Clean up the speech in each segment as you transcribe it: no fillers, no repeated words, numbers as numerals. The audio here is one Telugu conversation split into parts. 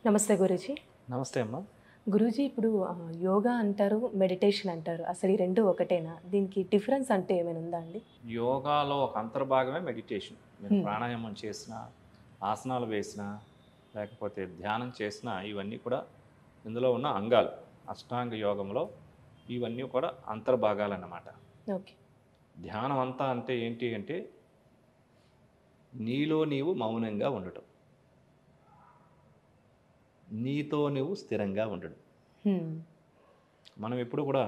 నమస్తే గురూజీ. నమస్తే అమ్మ. గురూజీ ఇప్పుడు యోగా అంటారు, మెడిటేషన్ అంటారు. అసలు ఈ 2 ఒకటేనా? దీనికి డిఫరెన్స్ అంటే ఏమైనా ఉందా అండి? యోగాలో ఒక అంతర్భాగమే మెడిటేషన్. మీరు హ్మ్. ప్రాణాయామం చేసినా, ఆసనాలు వేసినా, లేకపోతే ధ్యానం చేసినా ఇవన్నీ కూడా ఇందులో ఉన్న అంగాలు. అష్టాంగ యోగంలో ఇవన్నీ కూడా అంతర్భాగాలన్నమాట. ఓకే. ధ్యానం అంతా అంటే ఏంటి అంటే నీలో నీవు మౌనంగా ఉండటం. నీతో నువ్వు స్థిరంగా ఉండడం. హ్మ్. మనం ఎప్పుడు కూడా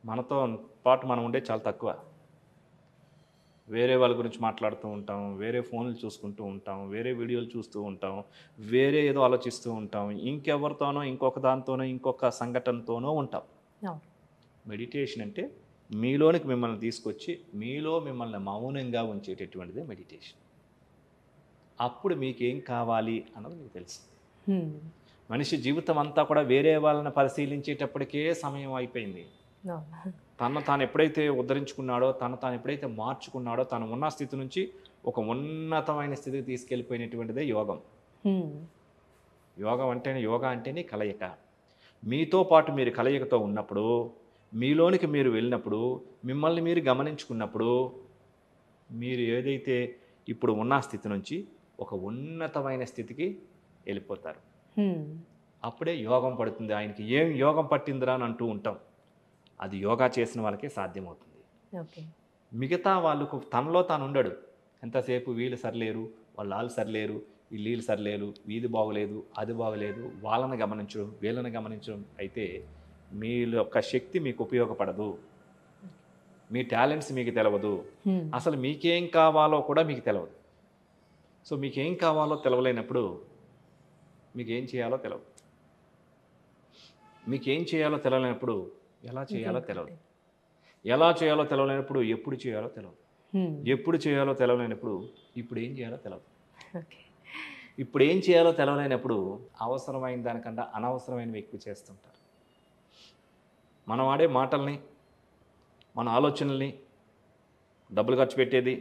మనతో పాటు మనం ఉండేది చాలా తక్కువ. వేరే వాళ్ళ గురించి మాట్లాడుతూ ఉంటాం, వేరే ఫోన్లు చూసుకుంటూ ఉంటాం, వేరే వీడియోలు చూస్తూ ఉంటాం, వేరే ఏదో ఆలోచిస్తూ ఉంటాం, ఇంకెవరితోనో ఇంకొక దాంతోనో ఇంకొక సంఘటనతోనో ఉంటాం. అవును. మెడిటేషన్ అంటే మీలోనికి మిమ్మల్ని తీసుకొచ్చి మీలో మిమ్మల్ని మౌనంగా ఉంచేటటువంటిదే మెడిటేషన్. అప్పుడు మీకేం కావాలి అన్నది మీకు తెలుసు. హ్మ్. మనిషి జీవితం అంతా కూడా వేరే వాళ్ళని పరిశీలించేటప్పటికే సమయం అయిపోయింది. అవును. తను తాను ఎప్పుడైతే ఉద్ధరించుకున్నాడో, తను తాను ఎప్పుడైతే మార్చుకున్నాడో, తను ఉన్న స్థితి నుంచి ఒక ఉన్నతమైన స్థితికి తీసుకెళ్ళిపోయినటువంటిదే యోగం. హ్మ్. యోగా అంటేనే కలయిక. మీతో పాటు మీరు కలయికతో ఉన్నప్పుడు, మీలోనికి మీరు వెళ్ళినప్పుడు, మిమ్మల్ని మీరు గమనించుకున్నప్పుడు, మీరు ఏదైతే ఇప్పుడు ఉన్న స్థితి నుంచి ఒక ఉన్నతమైన స్థితికి వెళ్ళిపోతారు. హ్మ్. అప్పుడే యోగం పడుతుంది. ఆయనకి ఏం యోగం పట్టిందిరా అని అంటూ ఉంటాం. అది యోగా చేసిన వాళ్ళకే సాధ్యమవుతుంది. ఓకే. మిగతా వాళ్ళకు తనలో తాను ఉండడు. ఎంతసేపు వీళ్ళు సరిలేరు, వాళ్ళు సరిలేరు, వీళ్ళు సరిలేరు, వీధి బాగోలేదు, అది బాగోలేదు, వాళ్ళని గమనించడం, వీళ్ళని గమనించడం అయితే మీ యొక్క శక్తి మీకు ఉపయోగపడదు. మీ టాలెంట్స్ మీకు తెలవదు. హ్మ్. అసలు మీకేం కావాలో కూడా మీకు తెలవదు. సో మీకేం కావాలో తెలవలేనప్పుడు మీకేం చేయాలో తెలవదు. మీకేం చేయాలో తెలవలేనప్పుడు ఎలా చేయాలో ఇంకేం తెలవదు. కాదు. ఎలా చేయాలో తెలవలేనప్పుడు ఎప్పుడు చేయాలో తెలవదు. హ్మ్. ఎప్పుడు చేయాలో తెలవలేనప్పుడు ఇప్పుడు ఏం చేయాలో తెలవదు. ఓకే. ఇప్పుడు ఏం చేయాలో తెలవలేనప్పుడు అవసరమైన దానికన్నా అనవసరమైనవి ఎక్కువ చేస్తుంటారు. మనం ఆడే మాటల్ని, మన ఆలోచనల్ని, డబ్బులు ఖర్చు పెట్టేది,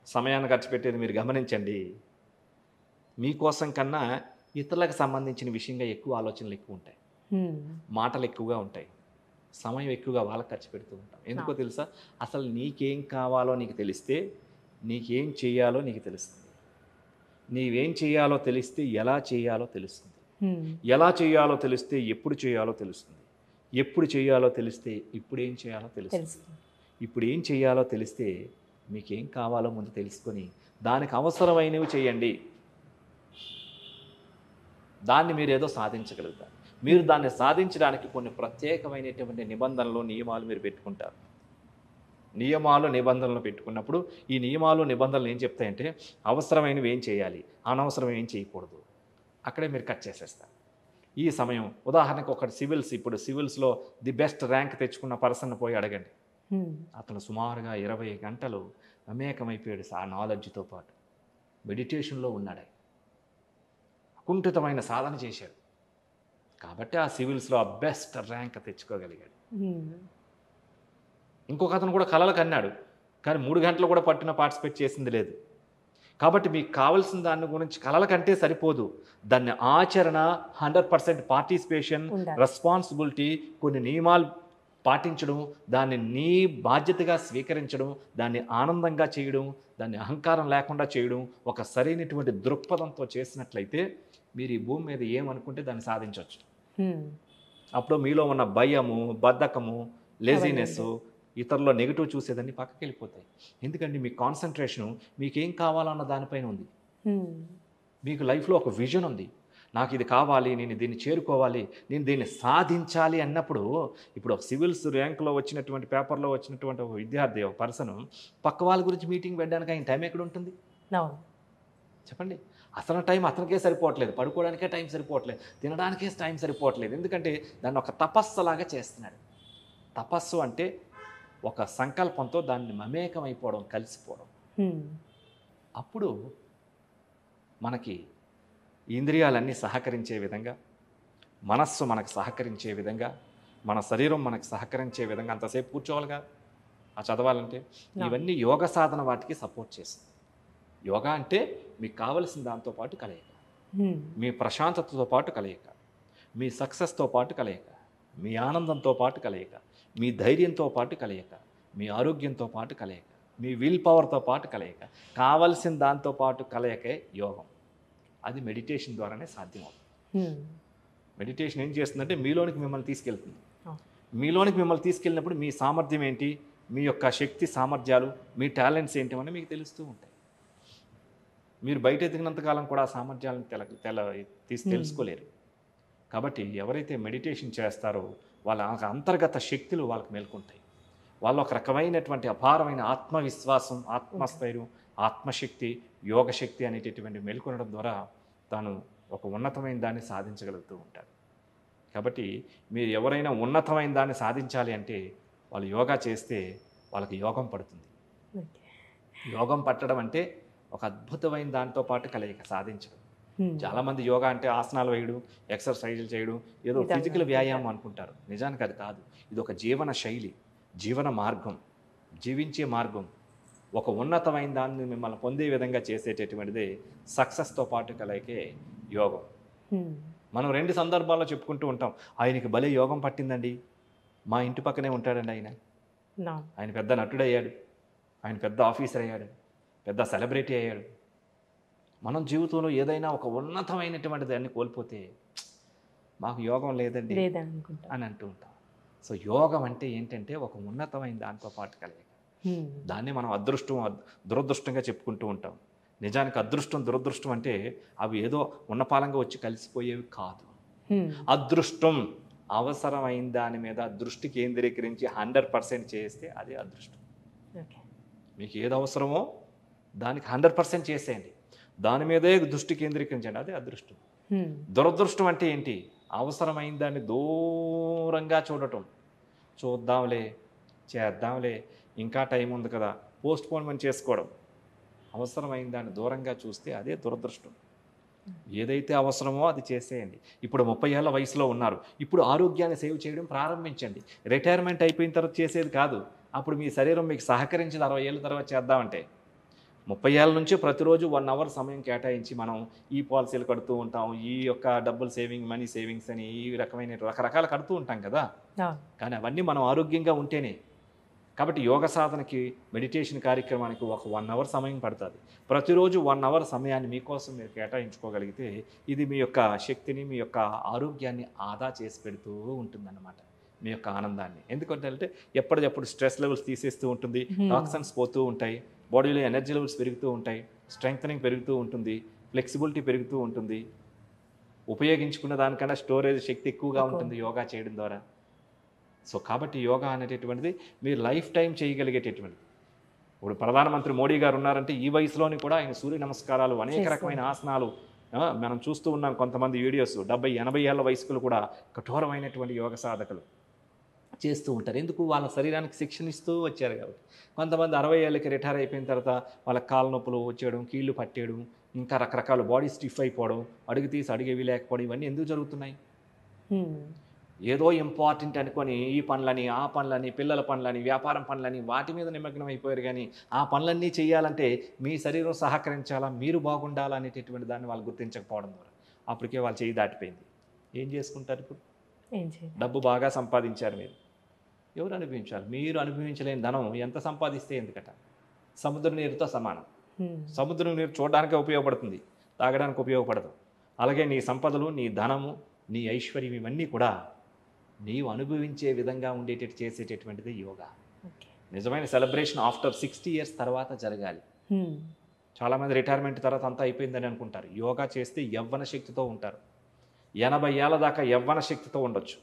సమయాన్ని ఖర్చు పెట్టేది మీరు గమనించండి. మీకోసం కన్నా ఇతరులకు సంబంధించిన విషయంగా ఎక్కువ ఆలోచనలు ఎక్కువ ఉంటాయి. హ్మ్. మాటలు ఎక్కువగా ఉంటాయి. సమయం ఎక్కువగా వాళ్ళకి ఖర్చు పెడుతూ ఉంటాం. ఎందుకో అవును. తెలుసా? అసలు నీకేం కావాలో నీకు తెలిస్తే, నీకేం చేయాలో నీకు తెలుస్తుంది. నీవేం చేయాలో తెలిస్తే ఎలా చేయాలో తెలుస్తుంది. హ్మ్. ఎలా చేయాలో తెలిస్తే ఎప్పుడు చేయాలో తెలుస్తుంది. ఎప్పుడు చేయాలో తెలిస్తే ఇప్పుడేం చేయాలో తెలుస్తుంది. తెలుస్తుంది. ఇప్పుడు ఏం చేయాలో తెలిస్తే మీకేం కావాలో ముందు తెలుసుకొని దానికి అవసరమైనవి చేయండి. దాన్ని మీరేదో సాధించగలుగుతారు. మీరు దాన్ని సాధించడానికి కొన్ని ప్రత్యేకమైనటువంటి నిబంధనలు, నియమాలు మీరు పెట్టుకుంటారు. నియమాలు, నిబంధనలు పెట్టుకున్నప్పుడు ఈ నియమాలు, నిబంధనలు ఏం చెప్తాయంటే అవసరమైనవి ఏం చేయాలి, అనవసరమైనవి ఏం చేయకూడదు. అక్కడే మీరు కట్ చేసేస్తారు. ఈ సమయం ఉదాహరణకు ఒక ఇప్పుడు సివిల్స్‌లో ది బెస్ట్ ర్యాంక్ తెచ్చుకున్న పర్సన్‌ని పోయి అడగండి. హ్మ్. అతను సుమారుగా 20 గంటలు మమేకమైపోయాడు ఆ నాలెడ్జ్‌తో పాటు. మెడిటేషన్‌లో ఉన్నాడాయన. అకుంఠితమైన సాధన చేశాడు. కాబట్టి ఆ సివిల్స్‌లో ఆ బెస్ట్ ర్యాంక్ తెచ్చుకోగలిగాడు. హ్మ్. ఇంకొక అతను కూడా కలలు కన్నాడు. కానీ 3 గంటలు కూడా పట్టిన పార్టిసిపేట్ చేసింది లేదు. కాబట్టి మీకు కావాల్సిన దాని గురించి కలల కంటే సరిపోదు. దాన్ని ఆచరణ, 100% పార్టిసిపేషన్, ఉండాలి. రెస్పాన్సిబిలిటీ, కొన్ని నియమాలు పాటించడం, దాన్ని నీ బాధ్యతగా స్వీకరించడం, దాన్ని ఆనందంగా చేయడం, దాన్ని అహంకారం లేకుండా చేయడం, ఒక సరైనటువంటి దృక్పథంతో చేసినట్లయితే మీరు ఈ భూమి మీద ఏమనుకుంటే దాన్ని సాధించొచ్చు. హ్మ్. అప్పుడు మీలో ఉన్న భయము, బద్ధకము, అవన్నీ లేజీనెస్సు, ఉండవు. ఇతరుల్లో నెగెటివ్ చూసేదన్నీ పక్కకెళ్ళిపోతాయి. ఎందుకంటే మీ కాన్సంట్రేషను మీకేం కావాలన్న దానిపైన ఉంది. హ్మ్. మీకు లైఫ్‌లో ఒక విజన్ ఉంది. నాకు ఇది కావాలి, నేను దీన్ని చేరుకోవాలి, నేను దీన్ని సాధించాలి అన్నప్పుడు ఇప్పుడు ఒక సివిల్స్ ర్యాంక్‌లో వచ్చినటువంటి పేపర్‌లో వచ్చినటువంటి ఒక విద్యార్థి, ఒక పర్సను పక్క వాళ్ళ గురించి మీటింగ్ పెట్టడానికి ఆయన టైం ఎక్కడుంటుంది? అవును. చెప్పండి. అసలు టైం అతనికే సరిపోవట్లేదు. పడుకోవడానికే టైం సరిపోవట్లేదు. తినడానికే టైం సరిపోవట్లేదు. ఎందుకంటే దాన్ని ఒక తపస్సులాగా చేస్తున్నాడు. తపస్సు అంటే ఒక సంకల్పంతో దాన్ని మమేకమైపోవడం, కలిసిపోవడం. హ్మ్. అప్పుడు మనకి ఇంద్రియాలన్నీ సహకరించే విధంగా, మనస్సు మనకు సహకరించే విధంగా, మన శరీరం మనకు సహకరించే విధంగా అంతసేపు కూర్చోవాలిగా ఆ చదవాలంటే. అవును. ఇవన్నీ యోగ సాధన వాటికి సపోర్ట్ చేస్తుంది. యోగా అంటే మీకు కావలసిన దాంతో పాటు కలయిక. మీ ప్రశాంతతతో పాటు కలయిక, మీ సక్సెస్తో పాటు కలయిక, మీ ఆనందంతో పాటు కలయిక, మీ ధైర్యంతో పాటు కలయిక, మీ ఆరోగ్యంతో పాటు కలయిక, మీ విల్ పవర్తో పాటు కలయిక, కావలసిన దాంతో పాటు కలయికే యోగం. అది మెడిటేషన్ ద్వారానే సాధ్యమవుతుంది. మెడిటేషన్ ఏం చేస్తుందంటే మీలోనికి మిమ్మల్ని తీసుకెళ్తుంది. మీలోనికి మిమ్మల్ని తీసుకెళ్ళినప్పుడు మీ సామర్థ్యం ఏంటి, మీ యొక్క శక్తి సామర్థ్యాలు, మీ టాలెంట్స్ ఏంటి మీకు తెలుస్తూ ఉంటాయి. మీరు బయట ఎదిగినంతకాలం కూడా ఆ సామర్థ్యాలను తెలుసుకోలేరు. కాబట్టి ఎవరైతే మెడిటేషన్ చేస్తారో వాళ్ళ అంతర్గత శక్తులు వాళ్ళకి మేల్కొంటాయి. వాళ్ళు ఒక రకమైనటువంటి అపారమైన ఆత్మవిశ్వాసం, ఆత్మస్థైర్యం, ఆత్మశక్తి, యోగశక్తి అనేటటువంటి మేల్కొనడం ద్వారా తాను ఒక ఉన్నతమైన దాన్ని సాధించగలుగుతూ ఉంటారు. కాబట్టి మీరు ఎవరైనా ఉన్నతమైన దాన్ని సాధించాలి అంటే వాళ్ళు యోగా చేస్తే వాళ్ళకి యోగం పడుతుంది. యోగం పట్టడం అంటే ఒక అద్భుతమైన దాంతో పాటు కలయిక సాధించడం. చాలామంది యోగా అంటే ఆసనాలు వేయడం, ఎక్సర్సైజులు చేయడం, ఏదో ఫిజికల్ వ్యాయామం అనుకుంటారు. నిజానికి అది కాదు. ఇది ఒక జీవన శైలి, జీవన మార్గం, జీవించే మార్గం. ఒక ఉన్నతమైన దాన్ని మిమ్మల్ని పొందే విధంగా చేసేటటువంటిదే సక్సెస్తో పాటు కలయికే యోగం. మనం 2 సందర్భాల్లో చెప్పుకుంటూ ఉంటాం, ఆయనకి భలే యోగం పట్టిందండి, మా ఇంటి పక్కనే ఉంటాడండి ఆయన పెద్ద నటుడయ్యాడు, ఆయన పెద్ద ఆఫీసర్ అయ్యాడు, పెద్ద సెలబ్రిటీ అయ్యాడు. మనం జీవితంలో ఏదైనా ఒక ఉన్నతమైనటువంటి దాన్ని కోల్పోతే మాకు యోగం లేదండి అని అంటూ ఉంటాం. సో యోగం అంటే ఏంటంటే ఒక ఉన్నతమైన దాంతో పాటు కలయిక. దాన్ని మనం అదృష్టం, దురదృష్టంగా చెప్పుకుంటూ ఉంటాం. నిజానికి అదృష్టం, దురదృష్టం అంటే అవి ఏదో ఉన్నపాలంగా వచ్చి కలిసిపోయేవి కాదు. అదృష్టం అవసరమైన దాని మీద దృష్టి కేంద్రీకరించి 100% చేస్తే అది అదృష్టం. మీకు ఏది అవసరమో దానికి 100% చేసేయండి, దాని మీదే దృష్టి కేంద్రీకరించండి, అది అదృష్టం. దురదృష్టం అంటే ఏంటి? అవసరమైన దాన్ని దూరంగా చూడటం, చూద్దాంలే, చేద్దాంలే, ఇంకా టైం ఉంది కదా, పోస్ట్పోన్మెంట్ చేసుకోవడం. అవసరమైన దాన్ని దూరంగా చూస్తే అదే దురదృష్టం. ఏదైతే అవసరమో అది చేసేయండి. ఇప్పుడు 30 ఏళ్ళ వయసులో ఉన్నారు, ఇప్పుడు ఆరోగ్యాన్ని సేవ్ చేయడం ప్రారంభించండి. రిటైర్మెంట్ అయిపోయిన తర్వాత చేసేది కాదు. అప్పుడు మీ శరీరం మీకు సహకరించింది 60 ఏళ్ళ తర్వాత చేద్దామంటే. 30 ఏళ్ళ నుంచి ప్రతిరోజు 1 అవర్ సమయం కేటాయించి మనం ఈ పాలసీలు కడుతూ ఉంటాం, ఈ యొక్క డబ్బులు సేవింగ్, మనీ సేవింగ్స్ అని ఈ రకమైన రకరకాలు కడుతూ ఉంటాం కదా. కానీ అవన్నీ మనం ఆరోగ్యంగా ఉంటేనే. కాబట్టి యోగ సాధనకి, మెడిటేషన్ కార్యక్రమానికి ఒక 1 అవర్ సమయం పడుతుంది. ప్రతిరోజు 1 అవర్ సమయాన్ని మీకోసం మీరు కేటాయించుకోగలిగితే ఇది మీ యొక్క శక్తిని, మీ యొక్క ఆరోగ్యాన్ని ఆదా చేసి పెడుతూ ఉంటుందన్నమాట, మీ యొక్క ఆనందాన్ని. ఎందుకంటే ఎప్పటికప్పుడు స్ట్రెస్ లెవెల్స్ తీసేస్తూ ఉంటుంది, టాక్సిన్స్ పోతూ ఉంటాయి, బాడీలో ఎనర్జీ లెవెల్స్ పెరుగుతూ ఉంటాయి, స్ట్రెంగ్తనింగ్ పెరుగుతూ ఉంటుంది, ఫ్లెక్సిబిలిటీ పెరుగుతూ ఉంటుంది, ఉపయోగించుకున్న దానికన్నా స్టోరేజ్ శక్తి ఎక్కువగా ఉంటుంది యోగా చేయడం ద్వారా. సో కాబట్టి యోగా అనేటటువంటిది మీరు లైఫ్ టైం చేయగలిగేటటువంటిది. ఇప్పుడు ప్రధానమంత్రి మోడీ గారు ఉన్నారంటే ఈ వయసులోని కూడా ఆయన సూర్య నమస్కారాలు, అనేక రకమైన ఆసనాలు మనం చూస్తూ ఉన్నాం. కొంతమంది వీడియోస్ 70-80 ఏళ్ళ వయస్కులు కూడా కఠోరమైనటువంటి యోగ సాధకులు చేస్తూ ఉంటారు. ఎందుకు? వాళ్ళ శరీరానికి శిక్షణ ఇస్తూ వచ్చారు కాబట్టి. కొంతమంది 60 ఏళ్ళకి రిటైర్ అయిపోయిన తర్వాత వాళ్ళ కాళ్ళ నొప్పులు వచ్చేయడం, కీళ్ళు పట్టేయడం, ఇంకా రకరకాల బాడీ స్టిఫ్ అయిపోవడం, అడుగు తీసి అడిగేవి లేకపోవడం, ఇవన్నీ ఎందుకు జరుగుతున్నాయి? ఏదో ఇంపార్టెంట్ అనుకొని ఈ పనులని, ఆ పనులని, పిల్లల పనులని, వ్యాపారం పనులని వాటి మీద నిమగ్నం అయిపోయారు. కానీ ఆ పనులన్నీ చేయాలంటే మీ శరీరం సహకరించాలా, మీరు బాగుండాలా అనేటటువంటి దాన్ని వాళ్ళు గుర్తించకపోవడం ద్వారా అప్పటికే వాళ్ళు చేయి దాటిపోయింది. ఏం చేసుకుంటారు? ఇప్పుడు డబ్బు బాగా సంపాదించారు, మీరు ఎవరు అనుభవించాలి? మీరు అనుభవించలేని ధనం ఎంత సంపాదిస్తే ఎందుకట? సముద్ర నీరుతో సమానం. సముద్రం నీరు చూడడానికే ఉపయోగపడుతుంది, తాగడానికి ఉపయోగపడదు. అలాగే నీ సంపదలు, నీ ధనము, నీ ఐశ్వర్యం ఇవన్నీ కూడా నీవు అనుభవించే విధంగా ఉండేటట్టు చేసేటటువంటిది యోగా. నిజమైన సెలబ్రేషన్ ఆఫ్టర్ 60 ఇయర్స్ తర్వాత జరగాలి. చాలామంది రిటైర్మెంట్ తర్వాత అంతా అయిపోయిందని అనుకుంటారు. యోగా చేస్తే యవ్వన శక్తితో ఉంటారు. 80 ఏళ్ళ దాకా యవ్వన శక్తితో ఉండొచ్చు.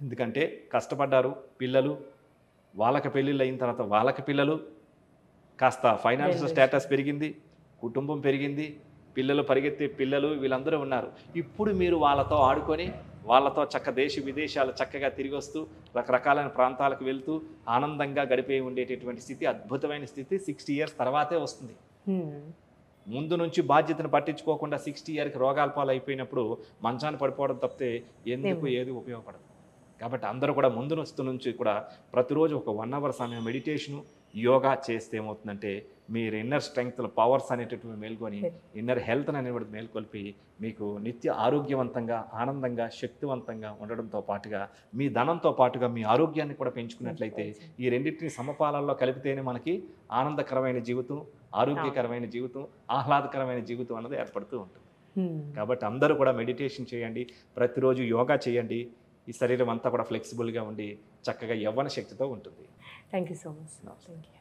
ఎందుకంటే కష్టపడ్డారు, పిల్లలు, వాళ్ళకి పెళ్ళిళ్ళు అయిన తర్వాత వాళ్ళకి పిల్లలు, కాస్త ఫైనాన్షియల్ స్టేటస్ పెరిగింది, కుటుంబం పెరిగింది, పిల్లలు పరిగెత్తే పిల్లలు, వీళ్ళందరూ ఉన్నారు. ఇప్పుడు మీరు వాళ్ళతో ఆడుకొని, వాళ్ళతో దేశ విదేశాలు చక్కగా తిరిగి వస్తూ, రకరకాలైన ప్రాంతాలకు వెళ్తూ ఆనందంగా గడిపే ఉండేటటువంటి స్థితి, అద్భుతమైన స్థితి 60 ఇయర్స్ తర్వాతే వస్తుంది. ముందు నుంచి బాధ్యతను పట్టించుకోకుండా 60 ఇయర్కి రోగాల పాలు అయిపోయినప్పుడు మంచాన్ని పడిపోవడం తప్పితే ఎందుకు ఏది ఉపయోగపడదు. కాబట్టి అందరూ కూడా ముందు నుంచి కూడా ప్రతిరోజు ఒక 1 అవర్ సమయం మెడిటేషను, యోగా చేస్తే ఏమవుతుందంటే మీరు ఇన్నర్ స్ట్రెంగ్త్ పవర్స్ అనేటటువంటి మేల్కొని ఇన్నర్ హెల్త్ అనేవి మేల్కొల్పి మీకు నిత్య ఆరోగ్యవంతంగా ఆనందంగా శక్తివంతంగా ఉండడంతో పాటుగా మీ ధనంతో పాటుగా మీ ఆరోగ్యాన్ని కూడా పెంచుకున్నట్లయితే ఈ రెండింటిని సమపాలల్లో కలిపితేనే మనకి ఆనందకరమైన జీవితం ఆరోగ్యకరమైన జీవితం ఆహ్లాదకరమైన జీవితం అన్నది ఏర్పడుతూ ఉంటుంది. కాబట్టి అందరూ కూడా మెడిటేషన్ చేయండి, ప్రతిరోజు యోగా చేయండి. ఈ శరీరం అంతా కూడా ఫ్లెక్సిబుల్గా ఉండి చక్కగా యవ్వన శక్తితో ఉంటుంది. Thank you so much. Thank you.